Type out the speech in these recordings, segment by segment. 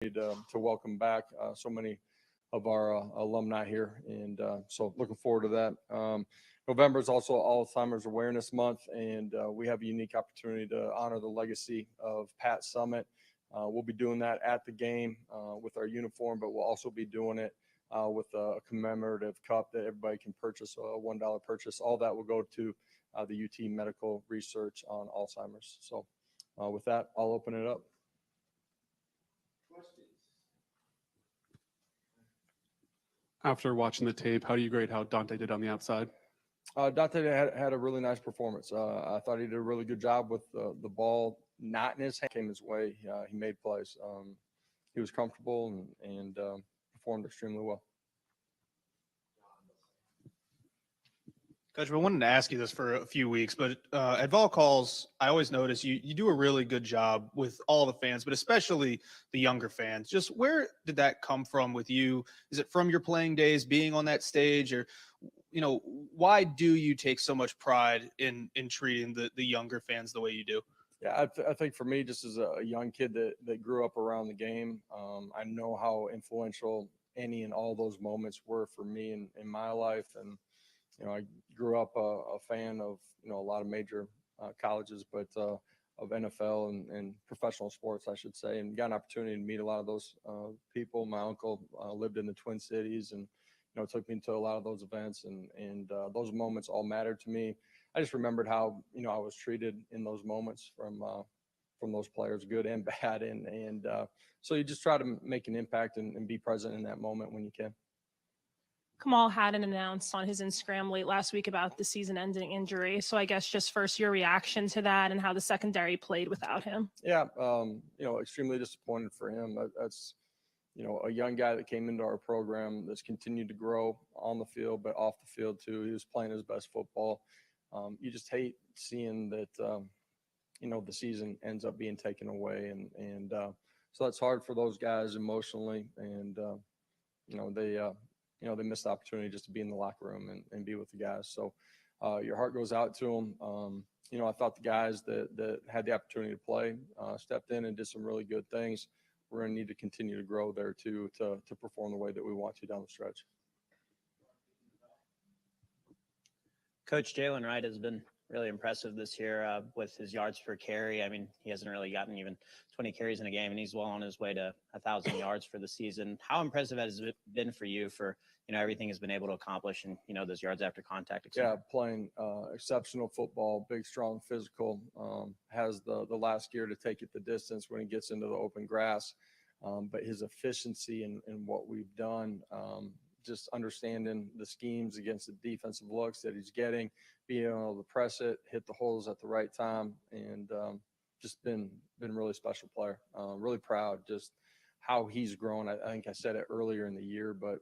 to welcome back so many of our alumni here, and so looking forward to that. November is also Alzheimer's Awareness Month, and we have a unique opportunity to honor the legacy of Pat Summitt. We'll be doing that at the game with our uniform, but we'll also be doing it with a commemorative cup that everybody can purchase, a $1 purchase. All that will go to the UT Medical Research on Alzheimer's. So with that, I'll open it up. After watching the tape, how do you grade how Dante did on the outside? Dante had a really nice performance. I thought he did a really good job with the ball not in his hand, came his way. He made plays. He was comfortable and performed extremely well. Coach, I wanted to ask you this for a few weeks, but at Vol Calls, I always notice you do a really good job with all the fans, but especially the younger fans. Just where did that come from with you? Is it from your playing days, being on that stage, or, you know, why do you take so much pride in treating the younger fans the way you do? Yeah, I think for me, just as a young kid that grew up around the game, I know how influential any and all those moments were for me in my life. And you know, I grew up a fan of, you know, a lot of major colleges, but of NFL and professional sports, I should say, and got an opportunity to meet a lot of those people. My uncle lived in the Twin Cities and, you know, took me to a lot of those events, and those moments all mattered to me. I just remembered how, you know, I was treated in those moments from those players, good and bad. And so you just try to make an impact and be present in that moment when you can. Kamal hadn't announced on his Instagram late last week about the season-ending injury. So I guess just first your reaction to that and how the secondary played without him. Yeah, you know, extremely disappointed for him. That's, you know, a young guy that came into our program that's continued to grow on the field, but off the field too. He was playing his best football. You just hate seeing that, you know, the season ends up being taken away. And so that's hard for those guys emotionally. And, you know, they missed the opportunity just to be in the locker room and be with the guys. So your heart goes out to them. You know, I thought the guys that had the opportunity to play stepped in and did some really good things. We're going to need to continue to grow there too, to perform the way that we want to down the stretch. Coach, Jaylen Wright has been really impressive this year with his yards per carry. I mean, he hasn't really gotten even 20 carries in a game, and he's well on his way to 1,000 yards for the season. How impressive has it been for you for, you know, everything he's been able to accomplish and, you know, those yards after contact? Yeah, playing exceptional football, big, strong, physical, has the last gear to take it the distance when he gets into the open grass. But his efficiency in what we've done, just understanding the schemes against the defensive looks that he's getting, being able to press it, hit the holes at the right time, and just been really special player. Really proud just how he's grown. I think I said it earlier in the year, but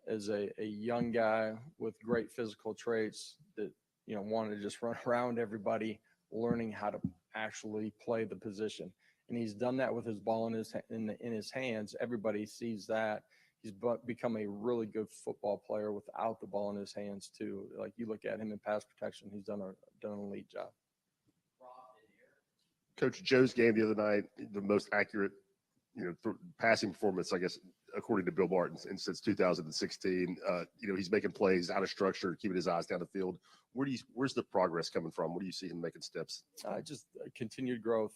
as a young guy with great physical traits that, you know, wanted to just run around everybody, learning how to actually play the position. And he's done that with his ball in his hands. Everybody sees that. He's become a really good football player without the ball in his hands too. Like you look at him in pass protection, he's done an elite job. Coach, Joe's game the other night, the most accurate, you know, passing performance, I guess, according to Bill Martin, and since 2016. You know, he's making plays out of structure, keeping his eyes down the field. Where's the progress coming from? Where do you see him making steps? Just continued growth.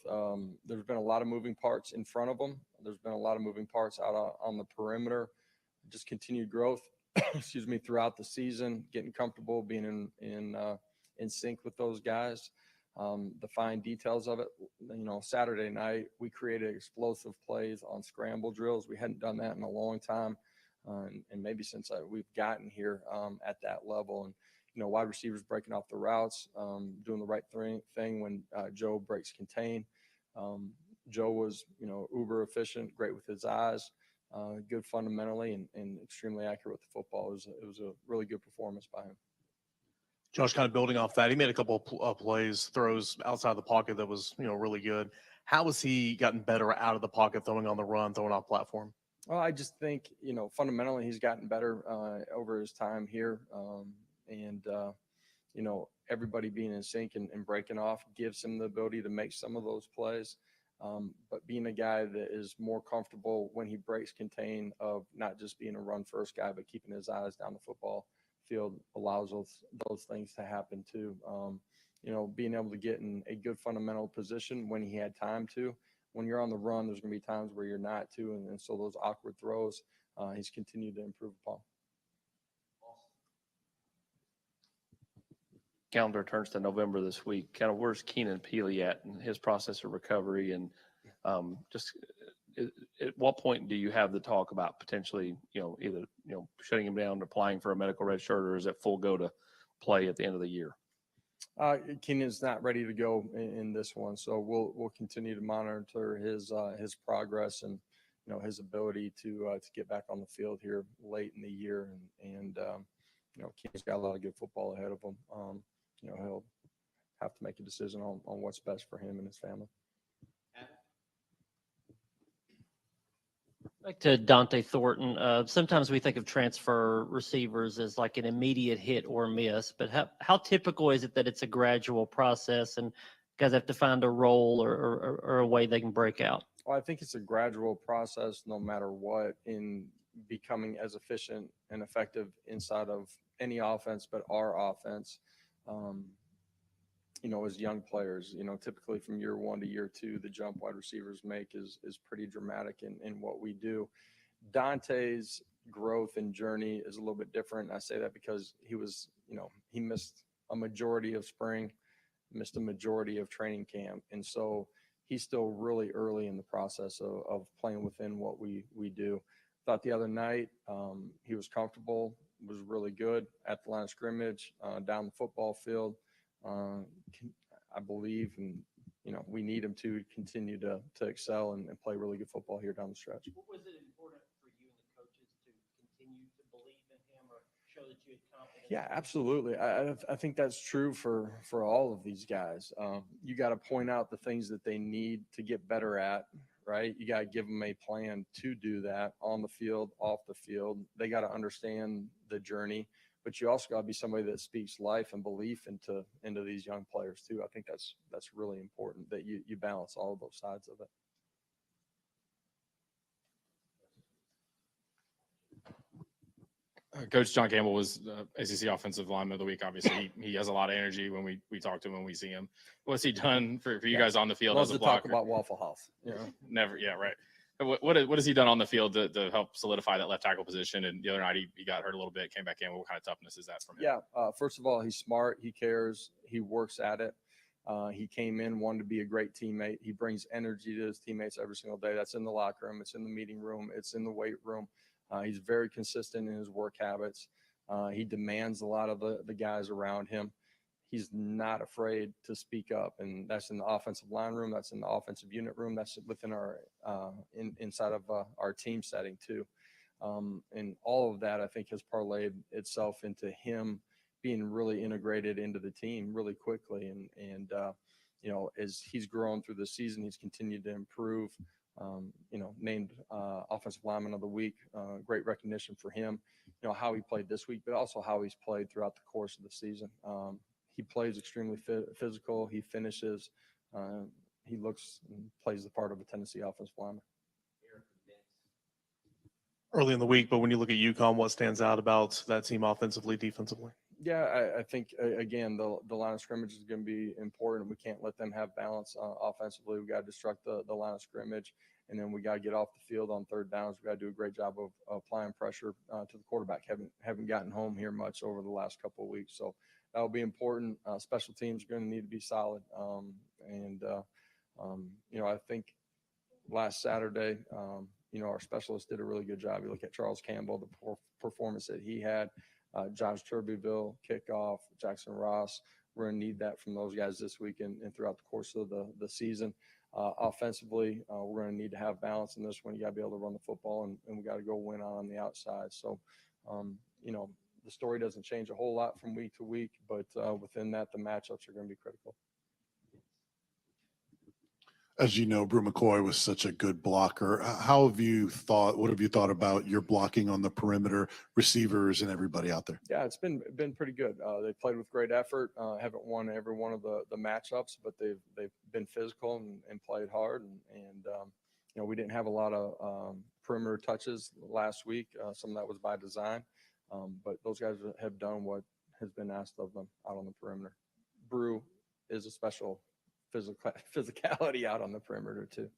There's been a lot of moving parts in front of him. There's been a lot of moving parts out on the perimeter. Just continued growth, excuse me, throughout the season, getting comfortable, being in sync with those guys. The fine details of it. You know, Saturday night, we created explosive plays on scramble drills. We hadn't done that in a long time, and maybe since we've gotten here at that level. And, you know, wide receivers breaking off the routes, doing the right thing when Joe breaks contain. Joe was, you know, uber efficient, great with his eyes, good fundamentally, and extremely accurate with the football. It was a really good performance by him. Josh, kind of building off that, he made a couple of plays, throws outside the pocket that was, you know, really good. How has he gotten better out of the pocket, throwing on the run, throwing off platform? Well, I just think, you know, fundamentally he's gotten better over his time here. You know, everybody being in sync and breaking off gives him the ability to make some of those plays. But being a guy that is more comfortable when he breaks contain of not just being a run first guy, but keeping his eyes down the football field allows those things to happen too. Being able to get in a good fundamental position when he had time to. When you're on the run, there's going to be times where you're not too, and so those awkward throws, he's continued to improve upon. Calendar turns to November this week. Kind of where's Keenan Peely at in his process of recovery, and just at what point do you have the talk about potentially, either shutting him down, applying for a medical red shirt, or is it full go to play at the end of the year? Keenan's not ready to go in this one, so we'll continue to monitor his progress and his ability to get back on the field here late in the year, and Keenan's got a lot of good football ahead of him. He'll have to make a decision on what's best for him and his family. Back to Dante Thornton. Sometimes we think of transfer receivers as like an immediate hit or miss, but how typical is it that it's a gradual process and guys have to find a role or a way they can break out? Well, I think it's a gradual process no matter what in becoming as efficient and effective inside of any offense, but our offense. As young players, typically from year 1 to year 2, the jump wide receivers make is pretty dramatic in what we do. Dante's growth and journey is a little bit different. I say that because he missed a majority of spring, missed a majority of training camp. And so he's still really early in the process of playing within what we do. Thought the other night he was comfortable, was really good at the line of scrimmage, down the football field. I believe, and we need him to continue to excel and play really good football here down the stretch. What was it important for you and the coaches to continue to believe in him or show that you had confidence? Yeah, absolutely. I think that's true for all of these guys. You got to point out the things that they need to get better at, right? You got to give them a plan to do that on the field, off the field. They got to understand the journey, but you also got to be somebody that speaks life and belief into these young players too. I think that's really important that you balance all of those sides of it. Coach John Campbell was ACC Offensive Lineman of the Week. Obviously, he has a lot of energy when we talk to him, when we see him. What's he done for you guys on the field Loves as a to talk blocker? about Waffle House. Never, yeah, right. What has he done on the field to help solidify that left tackle position? And the other night he got hurt a little bit, came back in. What kind of toughness is that from him? Yeah, first of all, he's smart. He cares. He works at it. He came in, wanted to be a great teammate. He brings energy to his teammates every single day. That's in the locker room. It's in the meeting room. It's in the weight room. He's very consistent in his work habits. He demands a lot of the guys around him. He's not afraid to speak up, and that's in the offensive line room. That's in the offensive unit room. That's within our inside of our team setting too. And all of that, I think, has parlayed itself into him being really integrated into the team really quickly. And as he's grown through the season, he's continued to improve. Named Offensive Lineman of the Week. Great recognition for him, how he played this week, but also how he's played throughout the course of the season. He plays extremely physical. He finishes. He looks and plays the part of a Tennessee offensive lineman. Early in the week, but when you look at UConn, what stands out about that team offensively, defensively? Yeah, I think, again, the line of scrimmage is going to be important. We can't let them have balance offensively. We got to disrupt the line of scrimmage, and then we got to get off the field on third downs. We got to do a great job of applying pressure to the quarterback. Haven't gotten home here much over the last couple of weeks, so that'll be important. Special teams are going to need to be solid, I think last Saturday, our specialists did a really good job. You look at Charles Campbell, the performance that he had. Josh Turbeville, kickoff, Jackson Ross. We're going to need that from those guys this week and throughout the course of the season. Offensively, we're going to need to have balance in this one. You got to be able to run the football, and we got to go win on the outside. So, the story doesn't change a whole lot from week to week, but within that, the matchups are going to be critical. As you know, Brew McCoy was such a good blocker. What have you thought about your blocking on the perimeter, receivers, and everybody out there? Yeah, it's been pretty good. They played with great effort. Haven't won every one of the matchups, but they've been physical and played hard. And you know, we didn't have a lot of perimeter touches last week. Some of that was by design, but those guys have done what has been asked of them out on the perimeter. Brew is a special physicality out on the perimeter too.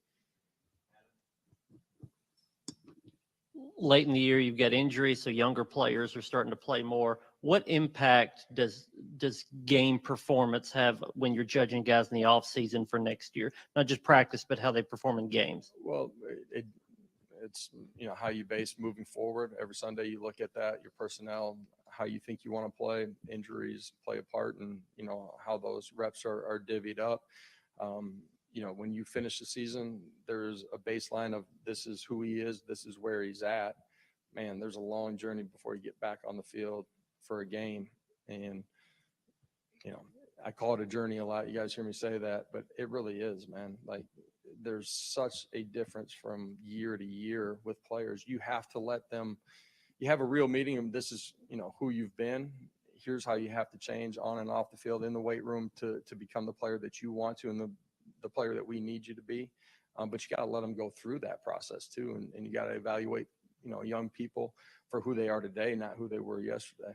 Late in the year, you've got injuries, so younger players are starting to play more. What impact does game performance have when you're judging guys in the off season for next year? Not just practice, but how they perform in games. Well, it's, you know, how you base moving forward. Every Sunday you look at that, your personnel, how you think you want to play. Injuries play a part in, you know, how those reps are divvied up. You know, when you finish the season, there's a baseline of this is who he is, this is where he's at. Man, there's a long journey before you get back on the field for a game. And, you know, I call it a journey a lot. You guys hear me say that, but it really is, man. Like, there's such a difference from year to year with players. You have to let them, you have a real meeting, and this is, you know, who you've been. Here's how you have to change on and off the field in the weight room to become the player that you want to and the player that we need you to be. But you got to let them go through that process too. And you got to evaluate, you know, young people for who they are today, not who they were yesterday.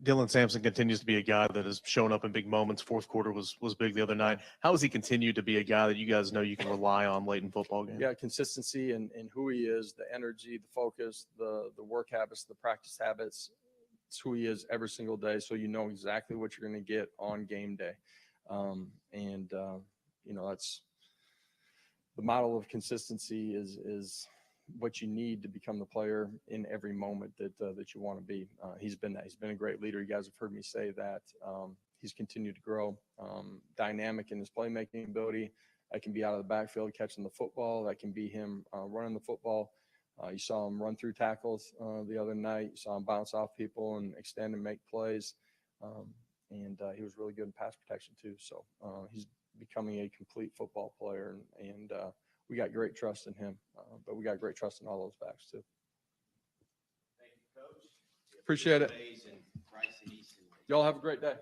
Dylan Samson continues to be a guy that has shown up in big moments. Fourth quarter was big the other night. How has he continued to be a guy that you guys know you can rely on late in football games? Yeah, consistency in who he is, the energy, the focus, the work habits, the practice habits. It's who he is every single day, so you know exactly what you're going to get on game day. You know, that's the model of consistency is what you need to become the player in every moment that you want to be. He's been a great leader. You guys have heard me say that. He's continued to grow, dynamic in his playmaking ability. That can be out of the backfield catching the football. That can be him running the football. You saw him run through tackles the other night. You saw him bounce off people and extend and make plays. He was really good in pass protection too. So he's becoming a complete football player, and we got great trust in him, but we got great trust in all those backs too. Thank you, Coach. Appreciate it. Y'all have a great day.